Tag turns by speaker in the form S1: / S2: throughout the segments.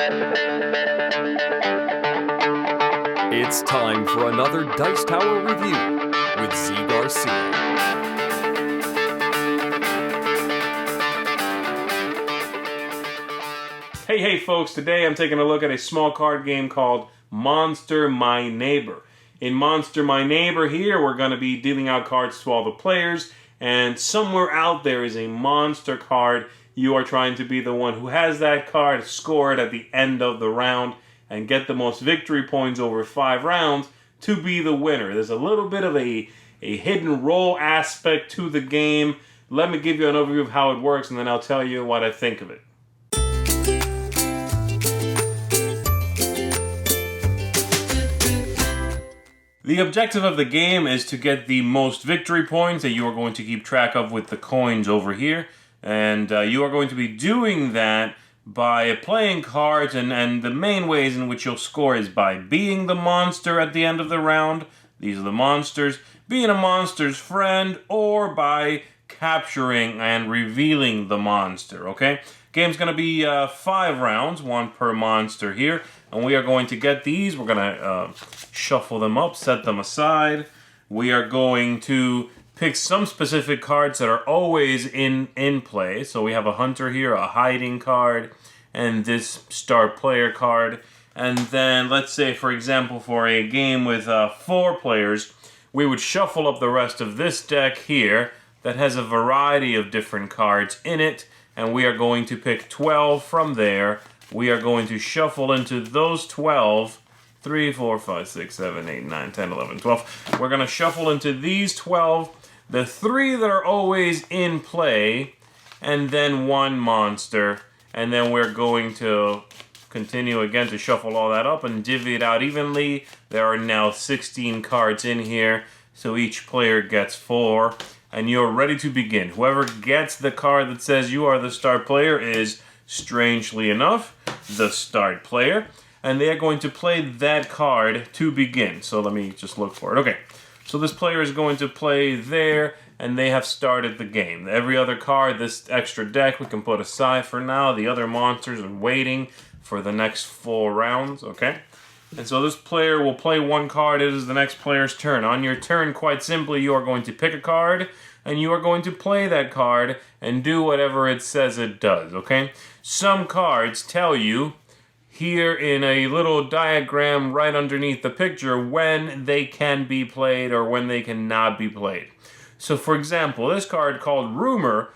S1: It's time for another Dice Tower review with Z Garcia.
S2: Hey folks, today I'm taking a look at a small card game called Monster My Neighbor. In Monster My Neighbor here, we're going to be dealing out cards to all the players, and somewhere out there is a monster card. You are trying to be the one who has that card, score it at the end of the round, and get the most victory points over 5 rounds to be the winner. There's a little bit of a hidden role aspect to the game. Let me give you an overview of how it works, and then I'll tell you what I think of it. The objective of the game is to get the most victory points that you are going to keep track of with the coins over here. And you are going to be doing that by playing cards, and the main ways in which you'll score is by being the monster at the end of the round. These are the monsters. Being a monster's friend, or by capturing and revealing the monster, okay? Game's going to be 5 rounds, 1 per monster here. And we are going to get these. We're going to shuffle them up, set them aside. We are going to pick some specific cards that are always in play. So we have a hunter here, a hiding card, and this star player card. And then let's say, for example, for a game with 4 players, we would shuffle up the rest of this deck here that has a variety of different cards in it. And we are going to pick 12 from there. We are going to shuffle into those 12, 3, 4, 5, 6, 7, 8, 9, 10, 11, 12. We're going to shuffle into these 12, the 3 that are always in play, and then 1 monster. And then we're going to continue again to shuffle all that up and divvy it out evenly. There are now 16 cards in here, so each player gets 4. And you're ready to begin. Whoever gets the card that says you are the star player is, strangely enough, the start player. And they are going to play that card to begin. So let me just look for it. Okay, so this player is going to play there, and they have started the game. Every other card, this extra deck, we can put aside for now. The other monsters are waiting for the next 4 rounds, okay? And so this player will play 1 card. It is the next player's turn. On your turn, quite simply, you are going to pick a card, and you are going to play that card and do whatever it says it does, okay? Some cards tell you here in a little diagram right underneath the picture when they can be played or when they cannot be played. So for example, this card called Rumor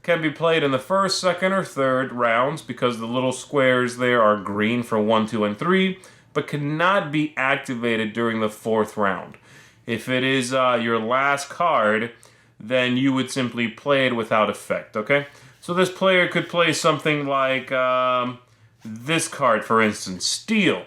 S2: can be played in the 1st, 2nd, or 3rd rounds because the little squares there are green for 1, 2, and 3, but cannot be activated during the 4th round. If it is your last card, then you would simply play it without effect, okay? So this player could play something like this card, for instance, Steal,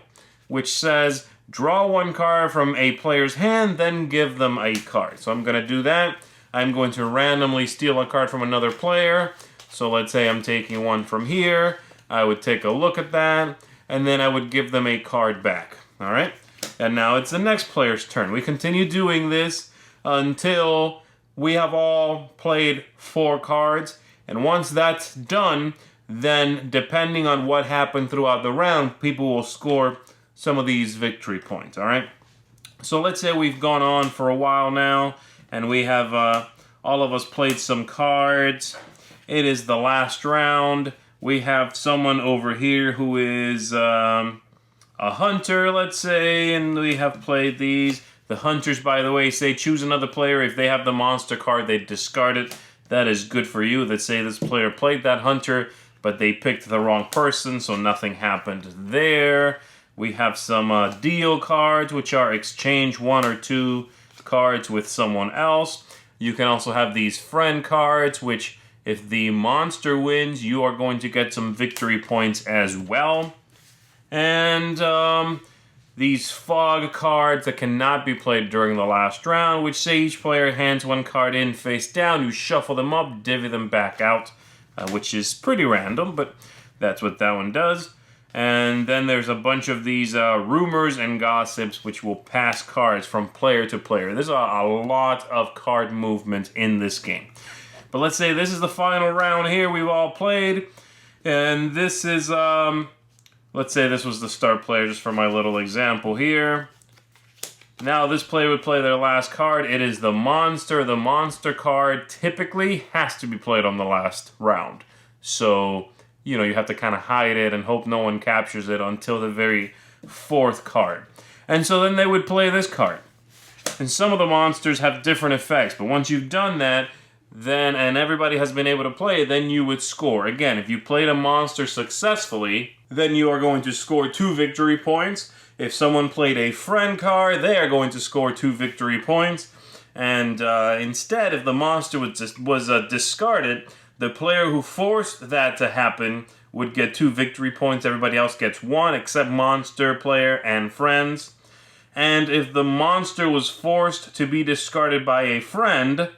S2: which says, draw 1 card from a player's hand, then give them a card. So I'm going to do that. I'm going to randomly steal a card from another player. So let's say I'm taking 1 from here. I would take a look at that, and then I would give them a card back, all right? And now it's the next player's turn. We continue doing this until we have all played 4 cards, and once that's done, then depending on what happened throughout the round, people will score some of these victory points, all right? So let's say we've gone on for a while now, and we have all of us played some cards. It is the last round. We have someone over here who is a hunter, let's say, and we have played these. The hunters, by the way, say choose another player. If they have the monster card, they discard it. That is good for you. Let's say this player played that hunter, but they picked the wrong person, so nothing happened there. We have some deal cards, which are exchange 1 or 2 cards with someone else. You can also have these friend cards, which if the monster wins, you are going to get some victory points as well. And these fog cards that cannot be played during the last round, which say each player hands 1 card in face down. You shuffle them up, divvy them back out, which is pretty random, but that's what that one does. And then there's a bunch of these rumors and gossips which will pass cards from player to player. There's a lot of card movement in this game. But let's say this is the final round here we've all played. And this is let's say this was the start player just for my little example here. Now this player would play their last card. It is the monster. The monster card typically has to be played on the last round. So, you know, you have to kind of hide it and hope no one captures it until the very fourth card. And so then they would play this card. And some of the monsters have different effects, but once you've done that, then, and everybody has been able to play, then you would score. Again, if you played a monster successfully, then you are going to score 2 victory points. If someone played a friend card, they are going to score 2 victory points. And instead, if the monster was discarded, the player who forced that to happen would get 2 victory points. Everybody else gets 1, except monster player and friends. And if the monster was forced to be discarded by a friend,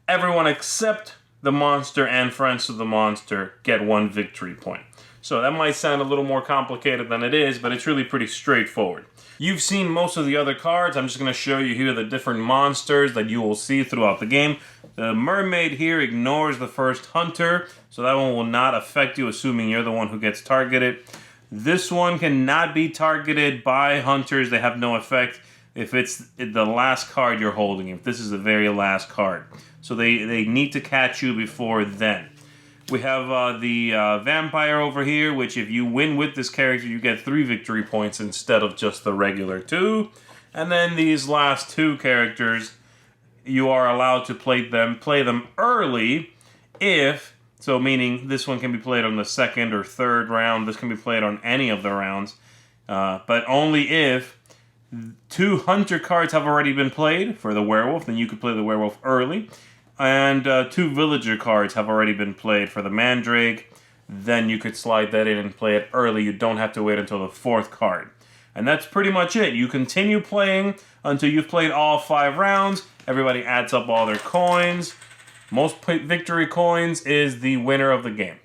S2: everyone except the monster and friends of the monster get 1 victory point. So that might sound a little more complicated than it is, but it's really pretty straightforward. You've seen most of the other cards. I'm just going to show you here the different monsters that you will see throughout the game. The mermaid here ignores the first hunter, so that one will not affect you, assuming you're the one who gets targeted. This one cannot be targeted by hunters. They have no effect if it's the last card you're holding, if this is the very last card. So they need to catch you before then. We have the vampire over here, which if you win with this character, you get 3 victory points instead of just the regular 2. And then these last 2 characters, you are allowed to play them early if, so meaning this one can be played on the 2nd or 3rd round. This can be played on any of the rounds, but only if 2 hunter cards have already been played for the werewolf, then you could play the werewolf early. And 2 villager cards have already been played for the mandrake, then you could slide that in and play it early. You don't have to wait until the 4th card. And that's pretty much it. You continue playing until you've played all 5 rounds. Everybody adds up all their coins. Most victory coins is the winner of the game.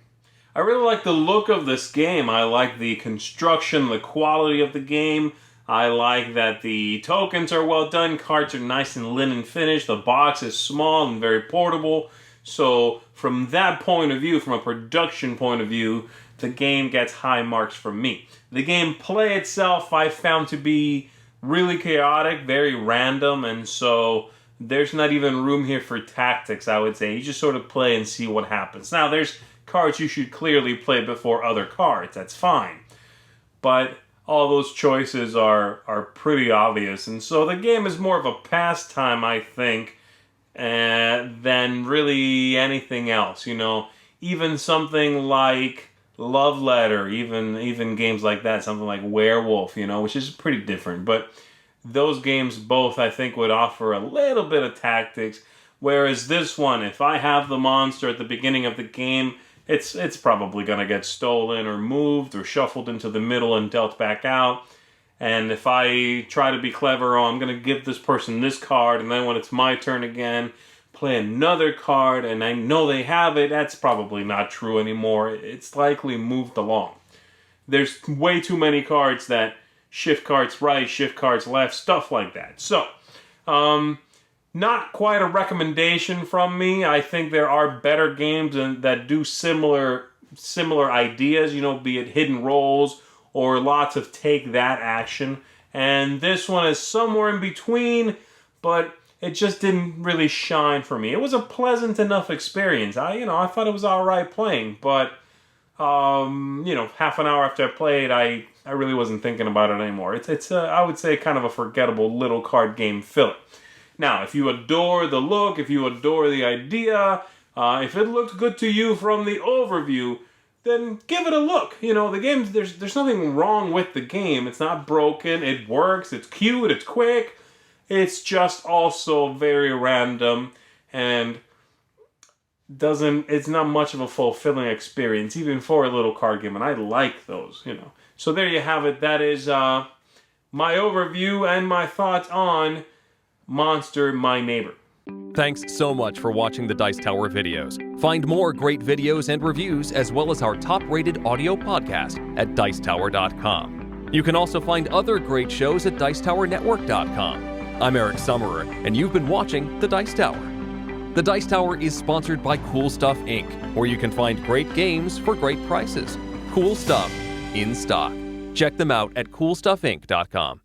S2: I really like the look of this game. I like the construction, the quality of the game. I like that the tokens are well done, cards are nice and linen finished, the box is small and very portable. So from that point of view, from a production point of view, the game gets high marks from me. The gameplay itself I found to be really chaotic, very random, and so there's not even room here for tactics, I would say. You just sort of play and see what happens. Now, there's cards you should clearly play before other cards, that's fine. But all those choices are pretty obvious. And so the game is more of a pastime, I think, than really anything else. You know, even something like Love Letter, even games like that, something like Werewolf, you know, which is pretty different. But those games both, I think, would offer a little bit of tactics. Whereas this one, if I have the monster at the beginning of the game, it's probably going to get stolen or moved or shuffled into the middle and dealt back out. And if I try to be clever, I'm going to give this person this card, and then when it's my turn again, play another card, and I know they have it, that's probably not true anymore. It's likely moved along. There's way too many cards that shift cards right, shift cards left, stuff like that. So, not quite a recommendation from me. I think there are better games that do similar ideas, you know, be it hidden roles or lots of take that action. And this one is somewhere in between, but it just didn't really shine for me. It was a pleasant enough experience. I thought it was all right playing, but half an hour after I played, I really wasn't thinking about it anymore. It's I would say kind of a forgettable little card game filler. Now, if you adore the look, if you adore the idea, if it looked good to you from the overview, then give it a look. You know, the game, there's nothing wrong with the game. It's not broken. It works. It's cute. It's quick. It's just also very random and it's not much of a fulfilling experience, even for a little card game. And I like those, you know. So there you have it. That is my overview and my thoughts on Monster, My Neighbor.
S1: Thanks so much for watching the Dice Tower videos. Find more great videos and reviews, as well as our top-rated audio podcast at Dicetower.com. You can also find other great shows at Dicetowernetwork.com. I'm Eric Summerer, and you've been watching The Dice Tower. The Dice Tower is sponsored by Cool Stuff Inc., where you can find great games for great prices. Cool stuff in stock. Check them out at coolstuffinc.com.